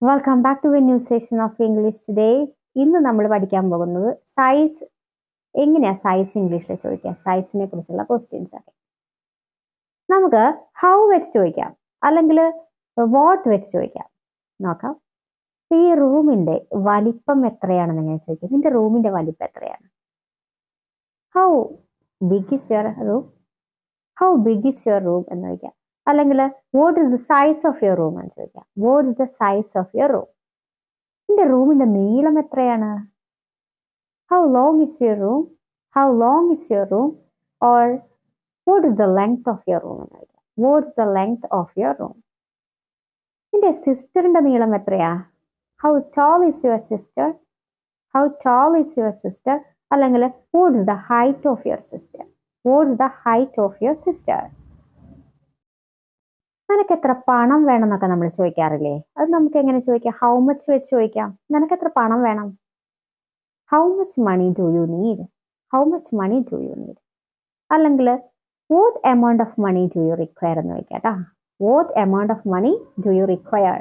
Welcome back to a new session of English today. ഇന്ന് നമ്മൾ പഠിക്കാൻ പോകുന്നത് സൈസ് എങ്ങനെയാ സൈസ് ഇംഗ്ലീഷിൽ ചോദിക്കുക, സൈസിനെ കുറിച്ചുള്ള ക്വസ്റ്റ്യൻസ് ഒക്കെ. നമുക്ക് ഹൗ വെച്ച് ചോദിക്കാം, അല്ലെങ്കിൽ വാട്ട് വെച്ച് ചോദിക്കാം. നോക്കാം. ഈ റൂമിന്റെ വലിപ്പം എത്രയാണെന്ന് ഞാൻ ചോദിക്കാം. നിന്റെ റൂമിന്റെ വലിപ്പം എത്രയാണ്? How big is your room? How big is your room എന്ന് ചോദിക്കാം. അല്ലെങ്കിൽ what is the size of your room എന്ന് ചോദിക്കാം. What is the size of your room? നിന്റെ റൂമിന്റെ നീളം എത്രയാണ്? How long is your room? How long is your room? Or what is the length of your room എന്ന് ചോദിക്കാം. What is the length of your room? നിന്റെ സിസ്റ്ററിന്റെ നീളം എത്രയാ? How tall is your sister? How tall is your sister? അല്ലെങ്കിൽ what is the height of your sister? What is the height of your sister? നിനക്ക് എത്ര പണം വേണം എന്നൊക്കെ നമ്മൾ ചോദിക്കാറില്ലേ? അത് നമുക്ക് എങ്ങനെ ചോദിക്കാം? ഹൗ മച്ച് വെച്ച് ചോദിക്കാം. നിനക്ക് എത്ര പണം വേണം? How much money do you need? How much money do you need? അല്ലെങ്കിൽ what amount of money do you require എന്ന് ചോദിക്കാം കേട്ടോ. What amount of money do you require?